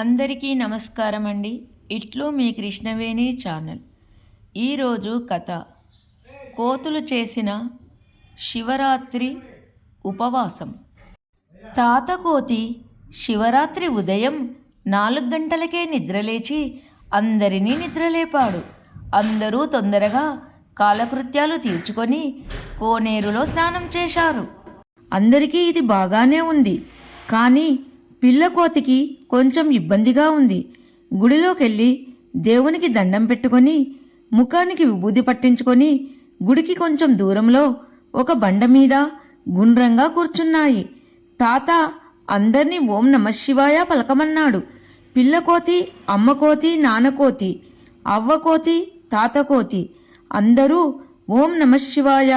అందరికీ నమస్కారం అండి. ఇట్లు మీ కృష్ణవేణి ఛానల్. ఈరోజు కథ కోతులు చేసిన శివరాత్రి ఉపవాసం. తాత కోతి శివరాత్రి ఉదయం 4 గంటలకే నిద్రలేచి అందరినీ నిద్రలేపాడు. అందరూ తొందరగా కాలకృత్యాలు తీర్చుకొని కోనేరులో స్నానం చేశారు. అందరికీ ఇది బాగానే ఉంది, కానీ పిల్లకోతికి కొంచెం ఇబ్బందిగా ఉంది. గుడిలోకెళ్ళి దేవునికి దండం పెట్టుకొని ముఖానికి విభూది పట్టించుకొని గుడికి కొంచెం దూరంలో ఒక బండ మీద గుండ్రంగా కూర్చున్నాయి. తాత అందర్నీ ఓం నమఃశివాయ పలకమన్నాడు. పిల్లకోతి, అమ్మకోతి, నాన్నకోతి, అవ్వకోతి, తాతకోతి అందరూ ఓం నమఃశివాయ,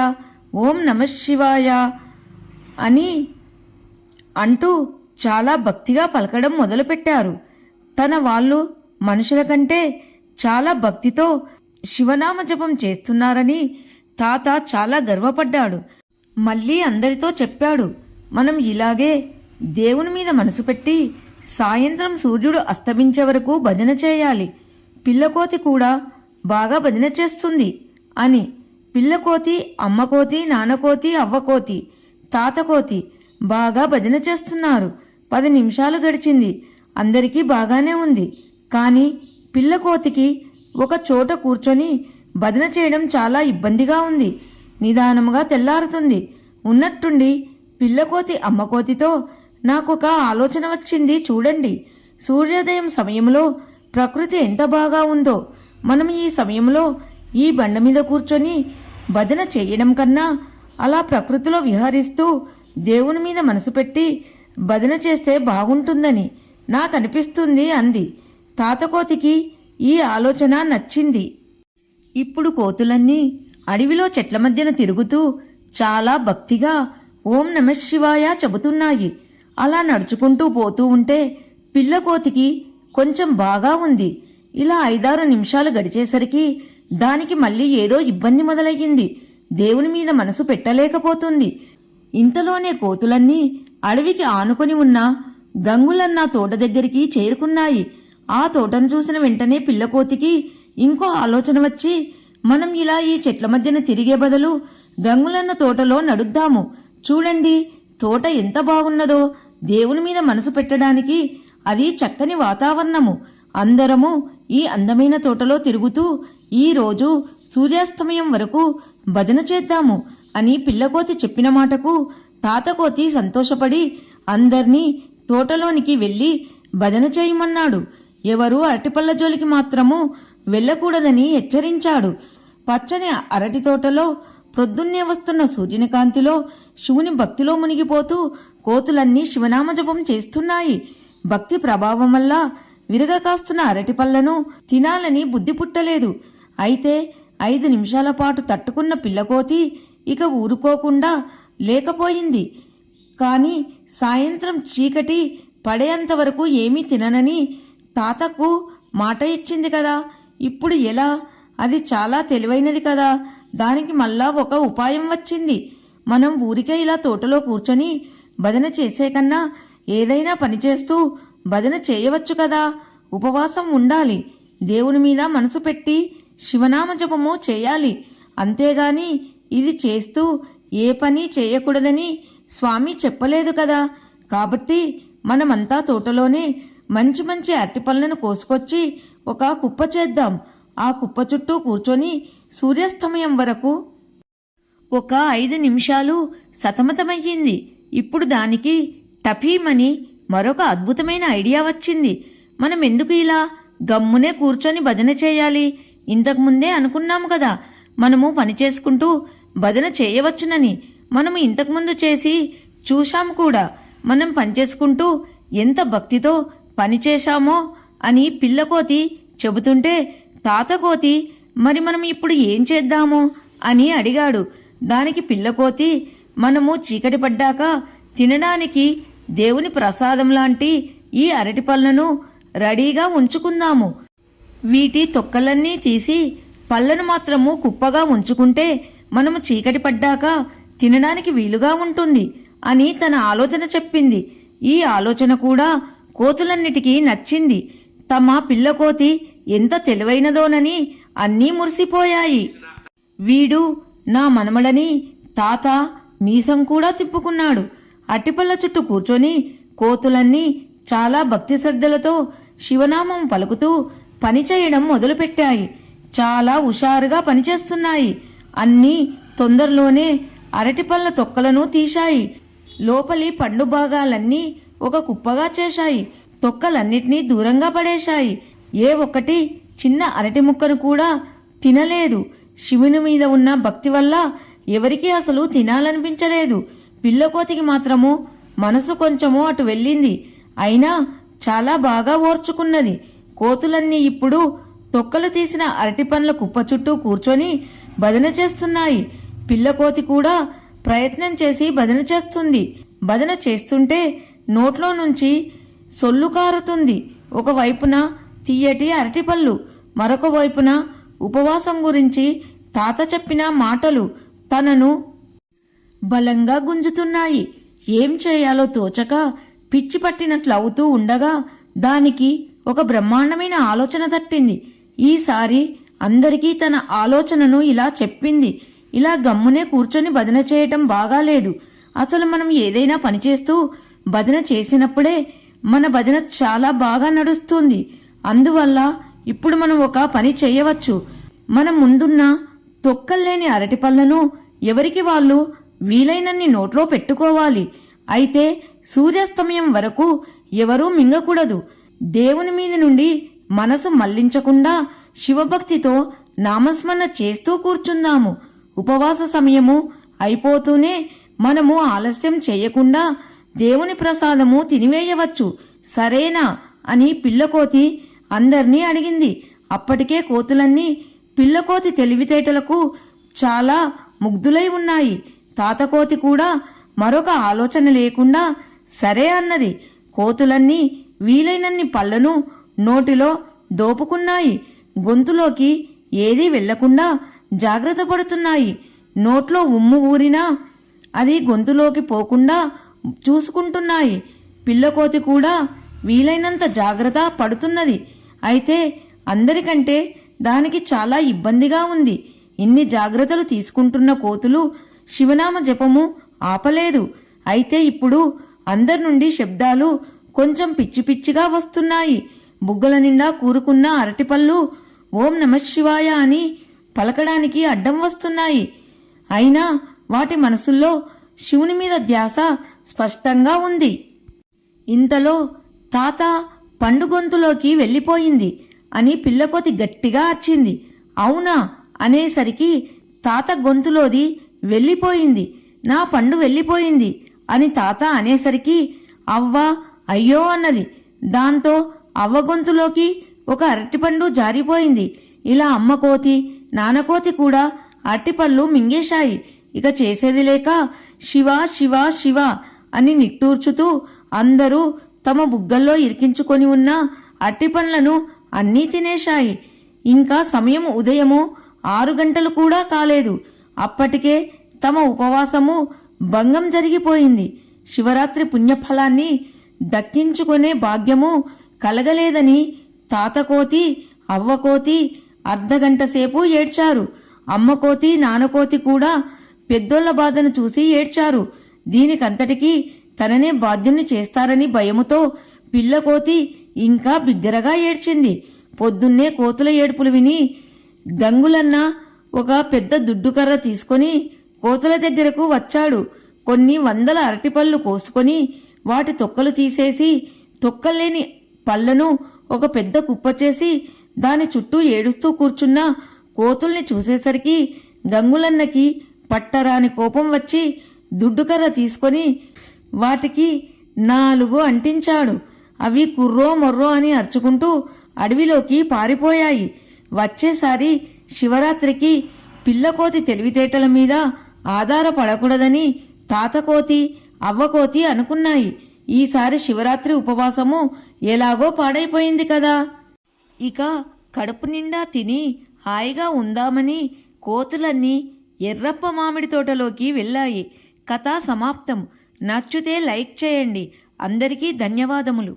ఓం నమఃశివాయ అని అంటూ చాలా భక్తిగా పలకడం మొదలుపెట్టారు. తన వాళ్ళు మనుషుల కంటే చాలా భక్తితో శివనామ జపం చేస్తున్నారని తాత చాలా గర్వపడ్డాడు. మళ్ళీ అందరితో చెప్పాడు, మనం ఇలాగే దేవుని మీద మనసు పెట్టి సాయంత్రం సూర్యుడు అస్తమించే వరకు భజన చేయాలి. పిల్లకోతి కూడా బాగా భజన చేస్తుంది అని. పిల్లకోతి, అమ్మకోతి, నాన్నకోతి, అవ్వకోతి, తాతకోతి బాగా భజన చేస్తున్నారు. 10 నిమిషాలు గడిచింది. అందరికీ బాగానే ఉంది. కానీ పిల్లకోతికి ఒక చోట కూర్చొని భజన చేయడం చాలా ఇబ్బందిగా ఉంది. నిదానముగా తెల్లారుతుంది. ఉన్నట్టుండి పిల్లకోతి అమ్మకోతితో నాకొక ఆలోచన వచ్చింది చూడండి. సూర్యోదయం సమయంలో ప్రకృతి ఎంత బాగా ఉందో. మనం ఈ సమయంలో ఈ బండ మీద కూర్చొని భజన చేయడం కన్నా అలా ప్రకృతిలో విహరిస్తూ దేవుని మీద మనసు పెట్టి భజన చేస్తే బాగుంటుందని నాకనిపిస్తుంది అంది. తాతకోతికి ఈ ఆలోచన నచ్చింది. ఇప్పుడు కోతులన్నీ అడవిలో చెట్ల మధ్యన తిరుగుతూ చాలా భక్తిగా ఓం నమఃశివాయ చెబుతున్నాయి. అలా నడుచుకుంటూ పోతూ ఉంటే పిల్లకోతికి కొంచెం బాగా ఉంది. ఇలా 5-6 నిమిషాలు గడిచేసరికి దానికి మళ్ళీ ఏదో ఇబ్బంది మొదలయ్యింది. దేవుని మీద మనసు పెట్టలేకపోతుంది. ఇంతలోనే కోతులన్నీ అడవికి ఆనుకొని ఉన్న గంగులన్న తోట దగ్గరికి చేరుకున్నాయి. ఆ తోటను చూసిన వెంటనే పిల్లకోతికి ఇంకో ఆలోచన వచ్చి, మనం ఇలా ఈ చెట్ల మధ్యన తిరిగే బదులు గంగులన్న తోటలో నడుద్దాము. చూడండి తోట ఎంత బాగున్నదో. దేవుని మీద మనసు పెట్టడానికి అది చక్కని వాతావరణము. అందరము ఈ అందమైన తోటలో తిరుగుతూ ఈ రోజు సూర్యాస్తమయం వరకు భజన చేద్దాము అని పిల్లకోతి చెప్పిన మాటకు తాతకోతి సంతోషపడి అందర్నీ తోటలోనికి వెళ్లి భజన చేయమన్నాడు. ఎవరూ అరటిపళ్ళ జోలికి మాత్రము వెళ్లకూడదని హెచ్చరించాడు. పచ్చని అరటి తోటలో ప్రొద్దున్నే వస్తున్న సూర్యుని కాంతిలో శివుని భక్తిలో మునిగిపోతూ కోతులన్నీ శివనామజపం చేస్తున్నాయి. భక్తి ప్రభావం వల్ల విరగ కాస్తున్న అరటిపళ్లను తినాలని బుద్ధి పుట్టలేదు. అయితే 5 నిమిషాల పాటు తట్టుకున్న పిల్లకోతి ఇక ఊరుకోకుండా లేకపోయింది. కాని సాయంత్రం చీకటి పడేంతవరకు ఏమీ తిననని తాతకు మాట ఇచ్చింది కదా. ఇప్పుడు ఎలా? అది చాలా తెలివైనది కదా. దానికి మళ్ళా ఒక ఉపాయం వచ్చింది. మనం ఊరికే ఇలా తోటలో కూర్చొని భజన చేసే కన్నా ఏదైనా పని చేస్తూ భజన చేయవచ్చు కదా. ఉపవాసం ఉండాలి. దేవుని మీద మనసు పెట్టి శివనామ జపము చేయాలి. అంతేగాని ఇది చేస్తూ ఏ పని చేయకూడదని స్వామి చెప్పలేదు కదా. కాబట్టి మనమంతా తోటలోనే మంచి మంచి అరటిపళ్ళను కోసుకొచ్చి ఒక కుప్ప చేద్దాం. ఆ కుప్ప చుట్టూ కూర్చొని సూర్యాస్తమయం వరకు ఒక 5 నిమిషాలు సతమతమయ్యింది. ఇప్పుడు దానికి టపీమని మరొక అద్భుతమైన ఐడియా వచ్చింది. మనం ఎందుకు ఇలా గమ్మునే కూర్చొని భజన చేయాలి? ఇంతకుముందే అనుకున్నాము కదా మనము పని చేసుకుంటూ భజన చేయవచ్చునని. మనము ఇంతకుముందు చేసి చూశాము కూడా. మనం పనిచేసుకుంటూ ఎంత భక్తితో పని చేశామో అని పిల్లకోతి చెబుతుంటే తాతకోతి మరి మనం ఇప్పుడు ఏం చేద్దాము అని అడిగాడు. దానికి పిల్లకోతి, మనము చీకటి పడ్డాక తినడానికి దేవుని ప్రసాదం లాంటి ఈ అరటిపళ్ళను రెడీగా ఉంచుకుందాము. వీటి తొక్కలన్నీ తీసి పళ్ళను మాత్రము కుప్పగా ఉంచుకుంటే మనము చీకటి పడ్డాక తినడానికి వీలుగా ఉంటుంది అని తన ఆలోచన చెప్పింది. ఈ ఆలోచన కూడా కోతులన్నిటికీ నచ్చింది. తమ పిల్లకోతి ఎంత తెలివైనదోనని అన్నీ మురిసిపోయాయి. వీడు నా మనమడని తాత మీసం కూడా తిప్పుకున్నాడు. అట్టిపళ్ళ చుట్టూ కూర్చొని కోతులన్నీ చాలా భక్తి శ్రద్ధలతో శివనామం పలుకుతూ పనిచేయడం మొదలుపెట్టాయి. చాలా హుషారుగా పనిచేస్తున్నాయి. అన్నీ తొందరలోనే అరటిపళ్ళ తొక్కలను తీశాయి. లోపలి పండు భాగాలన్నీ ఒక కుప్పగా చేశాయి. తొక్కలన్నిటినీ దూరంగా పడేశాయి. ఏ ఒక్కటి చిన్న అరటి ముక్కను కూడా తినలేదు. శివుని మీద ఉన్న భక్తి వల్ల ఎవరికీ అసలు తినాలనిపించలేదు. పిల్లకోతికి మాత్రము మనసు కొంచెము అటు వెళ్ళింది. అయినా చాలా బాగా ఓర్చుకున్నది. కోతులన్నీ ఇప్పుడు తొక్కలు తీసిన అరటి పండ్ల కుప్ప చుట్టూ కూర్చొని భజన చేస్తున్నాయి. పిల్లకోతి కూడా ప్రయత్నం చేసి భజన చేస్తుంది. భజన చేస్తుంటే నోట్లో నుంచి సొల్లు కారుతుంది. ఒకవైపున తీయటి అరటిపళ్ళు, మరొక వైపున ఉపవాసం గురించి తాత చెప్పిన మాటలు తనను బలంగా గుంజుతున్నాయి. ఏం చేయాలో తోచక పిచ్చి పట్టినట్లు అవుతూ ఉండగా దానికి ఒక బ్రహ్మాండమైన ఆలోచన తట్టింది. ఈసారి అందరికీ తన ఆలోచనను ఇలా చెప్పింది. ఇలా గమ్మునే కూర్చొని భజన చేయటం బాగాలేదు. అసలు మనం ఏదైనా పని చేస్తూ భజన చేసినప్పుడే మన భజన చాలా బాగా నడుస్తుంది. అందువల్ల ఇప్పుడు మనం ఒక పని చేయవచ్చు. మన ముందున్న తొక్కల్లేని అరటిపళ్ళను ఎవరికి వాళ్ళు వీలైనన్ని నోట్లో పెట్టుకోవాలి. అయితే సూర్యాస్తమయం వరకు ఎవరూ మింగకూడదు. దేవుని మీద నుండి మనసు మళ్లించకుండా శివభక్తితో నామస్మరణ చేస్తూ కూర్చుందాము. ఉపవాస సమయము అయిపోతూనే మనము ఆలస్యం చేయకుండా దేవుని ప్రసాదము తినివేయవచ్చు. సరేనా అని పిల్లకోతి అందర్నీ అడిగింది. అప్పటికే కోతులన్నీ పిల్లకోతి తెలివితేటలకు చాలా ముగ్ధులై ఉన్నాయి. తాతకోతి కూడా మరొక ఆలోచన లేకుండా సరే అన్నది. కోతులన్నీ వీలైనన్ని పళ్ళను నోటిలో దోపుకున్నాయి. గొంతులోకి ఏదీ వెళ్లకుండా జాగ్రత్త పడుతున్నాయి. నోట్లో ఉమ్ము ఊరినా అది గొంతులోకి పోకుండా చూసుకుంటున్నాయి. పిల్లకోతి కూడా వీలైనంత జాగ్రత్త పడుతున్నది. అయితే అందరికంటే దానికి చాలా ఇబ్బందిగా ఉంది. ఇన్ని జాగ్రత్తలు తీసుకుంటున్న కోతులు శివనామ జపము ఆపలేదు. అయితే ఇప్పుడు అందరి నుండి శబ్దాలు కొంచెం పిచ్చి పిచ్చిగా వస్తున్నాయి. బుగ్గల నిండా కూరుకున్న అరటిపళ్ళు ఓం నమఃశివాయ అని పలకడానికి అడ్డం వస్తున్నాయి. అయినా వాటి మనసుల్లో శివుని మీద ధ్యాస స్పష్టంగా ఉంది. ఇంతలో తాత పండు గొంతులోకి వెళ్ళిపోయింది అని పిల్లకోతి గట్టిగా అరిచింది. అవునా అనేసరికి తాత గొంతులోది వెళ్ళిపోయింది. నా పండు వెళ్ళిపోయింది అని తాత అనేసరికి అవ్వ అయ్యో అన్నది. దాంతో అవ్వ గొంతులోకి ఒక అరటిపండు జారిపోయింది. ఇలా అమ్మ కోతి నాన్నకోతి కూడా అరటిపళ్ళు మింగేశాయి. ఇక చేసేది లేక శివ శివ శివ అని నిట్టూర్చుతూ అందరూ తమ బుగ్గల్లో ఇరికించుకొని ఉన్న అరటిపండ్లను అన్నీ తినేశాయి. ఇంకా సమయం ఉదయము 6 గంటలు కూడా కాలేదు. అప్పటికే తమ ఉపవాసము భంగం జరిగిపోయింది. శివరాత్రి పుణ్యఫలాన్ని దక్కించుకునే భాగ్యము కలగలేదని తాతకోతి అవ్వకోతి అర్ధగంట సేపు ఏడ్చారు. అమ్మకోతి నాన్నకోతి కూడా పెద్దోళ్ల బాధను చూసి ఏడ్చారు. దీనికంతటికీ తననే బాధ్యుని చేస్తారని భయముతో పిల్లకోతి ఇంకా బిగ్గరగా ఏడ్చింది. పొద్దున్నే కోతుల ఏడుపులు విని గంగులన్న ఒక పెద్ద దుడ్డుకర్ర తీసుకొని కోతుల దగ్గరకు వచ్చాడు. కొన్ని వందల అరటిపళ్ళు కోసుకొని వాటి తొక్కలు తీసేసి తొక్కలేని పళ్ళను ఒక పెద్ద కుప్ప చేసి దాని చుట్టూ ఏడుస్తూ కూర్చున్న కోతుల్ని చూసేసరికి గంగులన్నకి పట్టరాని కోపం వచ్చి దుడ్డుకర్ర తీసుకొని వాటికి 4 అంటించాడు. అవి కుర్రో మొర్రో అని అరుచుకుంటూ అడవిలోకి పారిపోయాయి. వచ్చేసారి శివరాత్రికి పిల్లకోతి తెలివితేటల మీద ఆధారపడకూడదని తాతకోతి అవ్వకోతి అనుకున్నాయి. ఈసారి శివరాత్రి ఉపవాసము ఎలాగో పాడైపోయింది కదా. ఇక కడుపు నిండా తిని హాయిగా ఉందామని కోతులన్నీ ఎర్రప్ప మామిడి తోటలోకి వెళ్ళాయి. కథ సమాప్తం. నచ్చితే లైక్ చేయండి. అందరికీ ధన్యవాదములు.